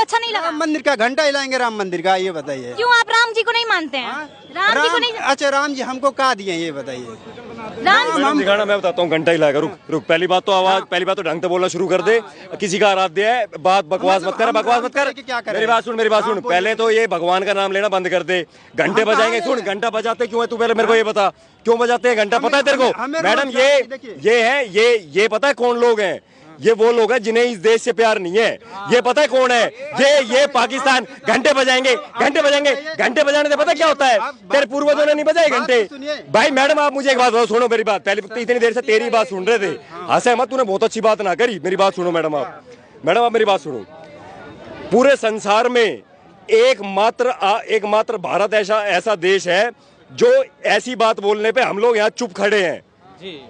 अच्छा नहीं लगा? राम मंदिर का घंटा हिलाएंगे राम मंदिर का, ये बताइए। क्यों आप राम जी को नहीं मानते हैं? राम जी को नहीं? अच्छा राम जी हमको कहा दिए, ये बताइए। राम जी मैडम दिखाना, मैं बताता हूँ घंटा हिलाएगा। रुक रुक, पहली बात तो आवाज, पहली बात तो ढंग से बोलना शुरू कर दे। किसी का आराध्य है, बात बकवास मत कर, बकवास मत कर। मेरी बात सुन, मेरी बात सुन। पहले तो ये भगवान का नाम लेना बंद कर दे। घंटे बजाएंगे, सुन घंटा बजाते क्यों है तू, पहले मेरे को ये बता, क्यों बजाते हैं घंटा? पता है तेरे को मैडम? ये है, ये पता है कौन लोग हैं? ये वो लोग हैं जिन्हें इस देश से प्यार नहीं है। ये पता है कौन है? ये पाकिस्तान। घंटे बजाएंगे, घंटे बजाएंगे, घंटे बजाने से पता क्या होता है? तेरे पूर्वजों ने नहीं बजाए घंटे। भाई मैडम आप मुझे एक बात बताओ, सुनो मेरी बात। पहले इतनी देर से तेरी बात सुन रहे थे, हंसे मत, तूने बहुत अच्छी बात ना करी। मेरी बात सुनो मैडम, आप मेरी बात सुनो। पूरे संसार में एकमात्र भारत ऐसा देश है जो ऐसी बात बोलने पे हम लोग यहाँ चुप खड़े हैं।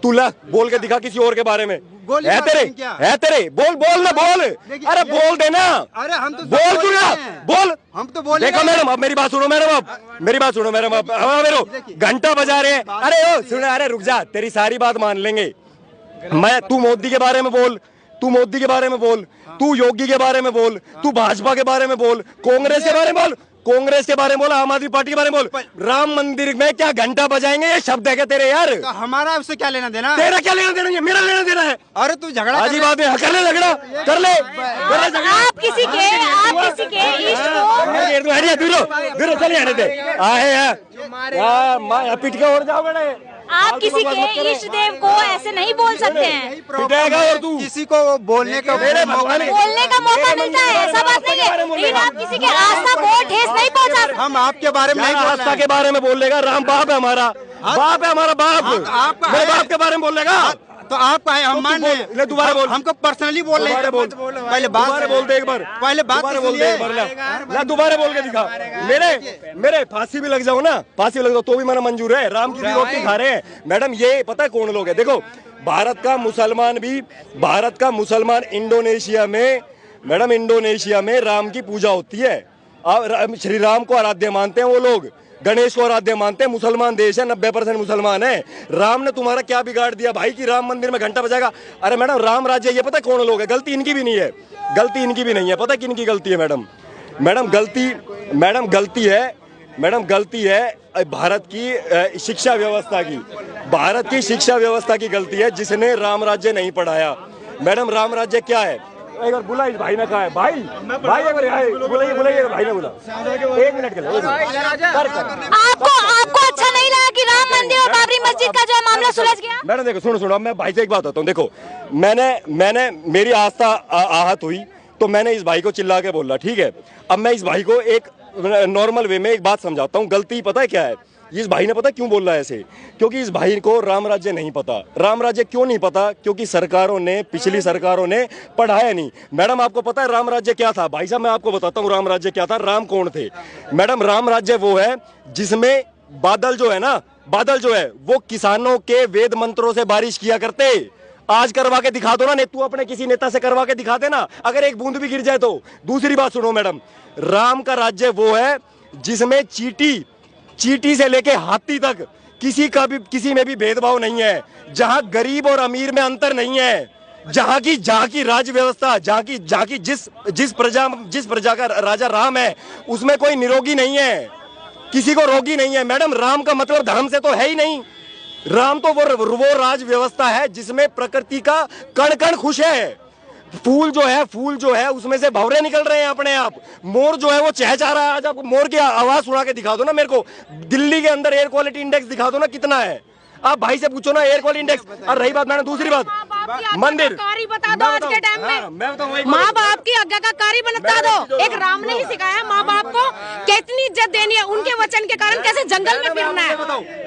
तू ला बोल के दिखा किसी और के बारे में। है तेरे बोल ना बोल। अरे बोल देना। अरे हम तो बोल तू ना बोल। हम तो बोले। देखो मैडम, अब मेरी बात सुनो मैडम, अब मेरी बात सुनो मैडम। अब मेरे घंटा बजा रहे हैं। अरे ओ सुन, अरे रुक जा, तेरी सारी बात मान लेंगे। तू मोदी के बारे में बोल, तू मोदी के बारे में बोल, तू योगी के बारे में बोल, तू भाजपा के बारे में बोल, कांग्रेस के बारे में बोल, कांग्रेस के बारे में बोल, आम आदमी पार्टी के बारे में बोल। राम मंदिर में क्या घंटा बजाएंगे? ये शब्द है क्या तेरे यार? तो हमारा उससे क्या लेना देना? तेरा क्या लेना देना? मेरा लेना देना है। अरे तू झगड़ा आज ही बात है, कर ले झगड़ा, कर ले झगड़ा। आप किसी के इष्ट को चले आने दे, आए पिट के और जाओगे। आप किसी के इष्ट देव को ऐसे नहीं बोल सकते हैं। पिटेगा और तू किसी को बोलने का बोलने का मौका मिलता है, ऐसा बात नहीं है। लेकिन आप किसी के आस्था को ठेस नहीं पहुंचा। हम आपके बारे में नहीं, आस्था के बारे में बोलेगा। राम बाप है हमारा, बाप है हमारा, बाप। मेरे बाप के बारे में बोलेगा तो आपका है, हम मान रहे। दोबारा बोल, हमको पर्सनली बोल रहे हैं। पहले बात बोल दे एक बार, पहले बात बोल दे एक बार। ला दोबारा बोल के दिखा। मेरे फांसी भी लग जाओ ना, फांसी लग जाओ तो भी मेरा मंजूर है। राम की रोटी खा रहे हैं मैडम। ये पता है कौन लोग है? देखो भारत का मुसलमान इंडोनेशिया में, मैडम इंडोनेशिया में राम की पूजा होती है। श्री राम को आराध्य मानते हैं वो लोग, गणेश को आराध्य मानते हैं। मुसलमान देश है, 90% मुसलमान है। राम ने तुम्हारा क्या बिगाड़ दिया भाई कि राम मंदिर में घंटा बजाएगा? अरे मैडम राम राज्य, ये पता है कौन लोग है? गलती इनकी भी नहीं है, गलती इनकी भी नहीं है। पता है किनकी गलती है मैडम? गलती है भारत की शिक्षा व्यवस्था की। भारत की शिक्षा व्यवस्था की गलती है, जिसने राम राज्य नहीं पढ़ाया। मैडम राम राज्य क्या है? एक बार बुला, इस भाई ने कहा है। भाई एक बार बुलाइए, भाई ने बोला 1 मिनट के लिए। आपको अच्छा नहीं लगा कि राम मंदिर और बाबरी मस्जिद का जो मामला सुलझ गया? मैंने देखो, सुनो, अब मैं भाई से एक बात बताता हूँ। देखो मैंने मेरी आस्था आहत हुई तो मैंने इस भाई को चिल्ला के बोला, ठीक है। अब मैं इस भाई को एक नॉर्मल वे में एक बात समझाता हूँ। गलती पता है क्या है? इस भाई ने पता क्यों बोल रहा है ऐसे? क्योंकि इस भाई को राम राज्य नहीं पता। राम राज्य क्यों नहीं पता? क्योंकि पिछली सरकारों ने पढ़ाया नहीं। मैडम आपको पता है राम राज्य क्या था? भाई साहब मैं आपको बताता हूँ राम राज्य क्या था। राम कौन थे? मैडम राम राज्य वो है जिसमें बादल जो है वो किसानों के वेद मंत्रों से बारिश किया करते। आज करवा के दिखा दो ना, तू अपने किसी नेता से करवा के दिखा देना, अगर एक बूंद भी गिर जाए तो। दूसरी बात सुनो मैडम, राम का राज्य वो है जिसमें चींटी से लेके हाथी तक किसी में भी भेदभाव नहीं है, जहां गरीब और अमीर में अंतर नहीं है, जहां की राज व्यवस्था, जहां की जिस प्रजा का राजा राम है उसमें कोई निरोगी नहीं है, किसी को रोगी नहीं है। मैडम राम का मतलब धर्म से तो है ही नहीं। राम तो वो राज व्यवस्था है जिसमें प्रकृति का कण कण खुश है। फूल जो है उसमें से भंवरे निकल रहे हैं अपने आप। मोर जो है वो चहचहा रहा है। आज आपको मोर की आवाज सुना के दिखा दो ना मेरे को। दिल्ली के अंदर एयर क्वालिटी इंडेक्स दिखा दो ना कितना है। आप भाई से पूछो ना एयर क्वालिटी इंडेक्स। और रही बात मैंने दूसरी बात, मंदिर बता दो। आज के टाइम में माँ बाप की आज्ञा का कार्य बता दो। एक राम ने ही सिखाया माँ बाप को कितनी इज्जत देनी है, उनके वचन के कारण कैसे जंगल में फिरना है।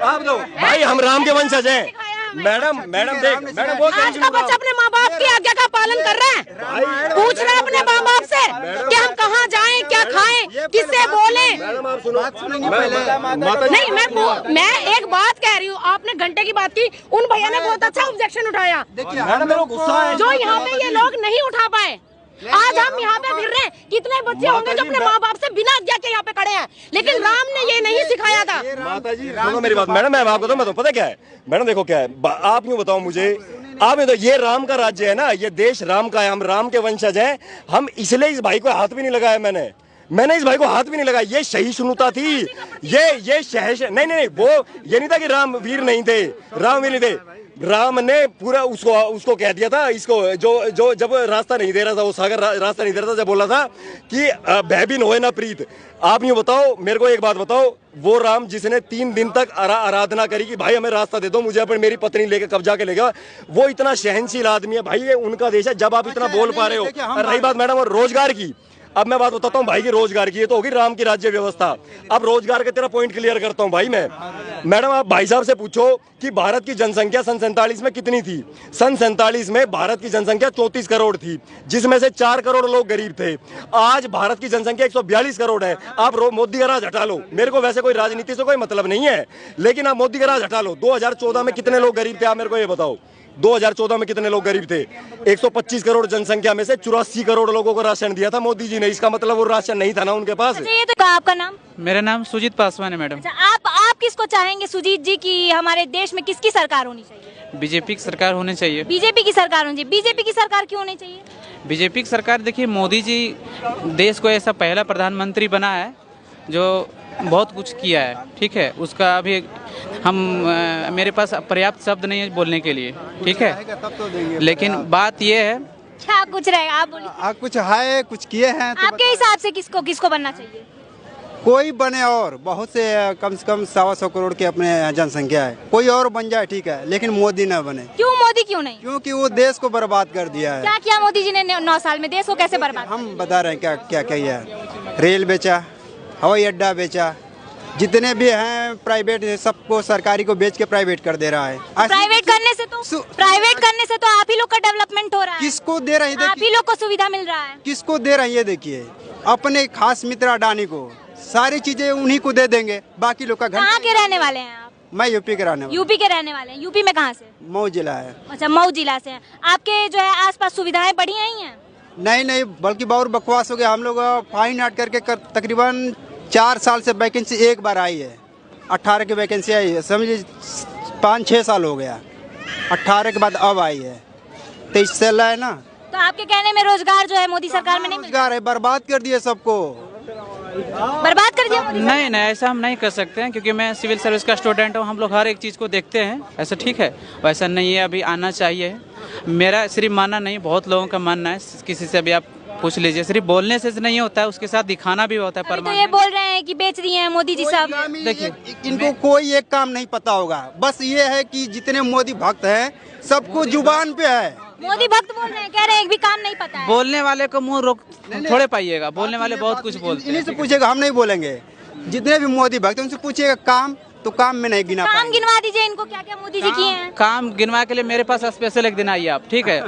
आप दो भाई, हम राम के वंशज हैं। मैडम वो आज का बच्चा अपने माँ बाप की आज्ञा का पालन कर रहा है। पूछ रहा है अपने माँ बाप से कि हम कहाँ जाएं, क्या खाएं, किससे बोलें। नहीं, मैं एक बात कह रही हूँ। आपने घंटे की बात की, उन भैया ने बहुत अच्छा ऑब्जेक्शन उठाया जो यहाँ पे ये लोग नहीं उठा पाए। आज हम यहाँ पे फिर रहे हैं। कितने बच्चे होंगे जो अपने माँ बाप से बिना आज्ञा के यहाँ पे खड़े हैं, लेकिन राम ने ये नहीं सिखाया था। माता जी सुनो मेरी बात। मैडम मैं आपको तो पता क्या है मैडम, देखो क्या है, आप यूँ बताओ मुझे आप तो ये राम का राज्य है ना, ये देश राम का है, हम राम के वंशज हैं। हम इसलिए इस भाई को हाथ भी नहीं लगाया, मैंने इस भाई को हाथ भी नहीं लगाया। ये सहिष्णुता थी, ये नहीं, वो ये नहीं था कि राम वीर नहीं थे, राम वीर नहीं थे। राम ने पूरा उसको कह दिया था, इसको जो जब रास्ता नहीं दे रहा था, वो सागर रास्ता नहीं दे रहा था, जब बोला था कि भयभीन होए ना प्रीत। आप ये बताओ, मेरे को एक बात बताओ, वो राम जिसने 3 दिन तक आराधना करी कि भाई हमें रास्ता दे दो, मुझे अपनी मेरी पत्नी लेके कब्जा के लेगा, वो इतना सहनशील आदमी है भाई, ये उनका देश है। जब आप इतना बोल पा रहे हो, रही बात मैडम और रोजगार की, अब मैं बात बताता हूँ भाई की रोजगार की, ये तो होगी राम की राज्य व्यवस्था। अब रोजगार के तेरा पॉइंट क्लियर करता हूँ भाई मैं। मैडम आप भाई साहब से पूछो कि भारत की जनसंख्या सन 47 में कितनी थी। सन 47 में भारत की जनसंख्या 34 करोड़ थी, जिसमें से 4 करोड़ लोग गरीब थे। आज भारत की जनसंख्या 142 करोड़ है। आप मोदी का राज हटा लो, मेरे को वैसे कोई राजनीति से कोई मतलब नहीं है, लेकिन आप मोदी का राज हटा लो। 2014 में कितने लोग गरीब थे, आप मेरे को ये बताओ। 2014 में कितने लोग गरीब थे? 125 करोड़ जनसंख्या में से 84 करोड़ लोगों को राशन दिया था मोदी जी ने। इसका मतलब वो राशन नहीं था ना उनके पास। अच्छा, ये तो आपका नाम? मेरा नाम सुजीत पासवान है मैडम। अच्छा, आप किसको चाहेंगे सुजीत जी की हमारे देश में किसकी सरकार होनी चाहिए? बीजेपी की सरकार होनी चाहिए। बीजेपी की सरकार होनी चाहिए। बीजेपी की सरकार क्यों होनी चाहिए? बीजेपी की सरकार, देखिए मोदी जी देश को ऐसा पहला प्रधानमंत्री बना है जो बहुत कुछ किया है, ठीक है। उसका अभी मेरे पास पर्याप्त शब्द नहीं है बोलने के लिए, ठीक है। लेकिन बात ये है, क्या कुछ रहेगा, आप बोलिए। कुछ है, कुछ किए हैं तो आपके हिसाब से किसको बनना चाहिए? कोई बने, और बहुत से कम से कम 125 करोड़ की अपने जनसंख्या है, कोई और बन जाए ठीक है, लेकिन मोदी न बने। क्यों मोदी क्यों नहीं? क्योंकि वो देश को बर्बाद कर दिया है। क्या किया मोदी जी ने 9 साल में? देश को कैसे बर्बाद? हम बता रहे हैं क्या क्या किया है। रेल बेचा, हवाई अड्डा बेचा, जितने भी हैं प्राइवेट सबको सरकारी को बेच के प्राइवेट कर दे रहा है। प्राइवेट करने से तो आप ही लोग का डेवलपमेंट हो रहा है। किसको दे रहे हैं? आप ही लोग को सुविधा मिल रहा है। किसको दे रहे हैं ये देखिए, अपने खास मित्र अडानी को सारी चीजें उन्हीं को दे देंगे, बाकी लोग का घर। कहाँ के रहने वाले हैं आप? मैं यूपी के रहने वाला। यूपी के रहने वाले हैं। यूपी में कहाँ से? मऊ जिला है। अच्छा, मऊ जिला से हैं। आपके जो है आसपास सुविधाएं बढ़िया ही हैं? नहीं, बल्कि बहुत बकवास हो गया। हम लोग फाइन आर्ट करके तकरीबन 4 साल से वैकेंसी एक बार आई है। 18 की वैकेंसी आई है, समझिए 5-6 साल हो गया। 18 के बाद अब आई है, 23 चल रहा है ना। तो आपके कहने में रोजगार जो है मोदी सरकार में नहीं मिल रोजगार है, बर्बाद कर दिए सबको। बर्बाद कर दिया मोदी? नहीं, ऐसा हम नहीं कर सकते हैं, क्योंकि मैं सिविल सर्विस का स्टूडेंट हूँ। हम लोग हर एक चीज़ को देखते हैं, ऐसा ठीक है। वैसा नहीं है, अभी आना चाहिए। मेरा सिर्फ मानना नहीं, बहुत लोगों का मानना है। किसी से भी आप पूछ लीजिए, सिर्फ बोलने से नहीं होता है, उसके साथ दिखाना भी होता है। तो ये बोल रहे हैं कि बेच दिए हैं मोदी जी साहब। देखिए, इनको कोई एक काम नहीं पता होगा, बस ये है कि जितने मोदी भक्त हैं सबको जुबान पे है। मोदी भक्त बोल रहे हैं, कह रहे हैं एक भी काम नहीं पता है। बोलने वाले को मुंह रोक थोड़े पाइएगा, बोलने वाले बहुत कुछ बोलते हैं। इन्हीं से पूछेगा, हम नहीं बोलेंगे। जितने भी मोदी भक्त उनसे पूछिएगा काम, तो काम में नहीं गिना काम गिनवा दीजिए इनको, क्या क्या मोदी जी किए हैं। काम गिनवा के लिए मेरे पास स्पेशल एक दिन आइए आप, ठीक है।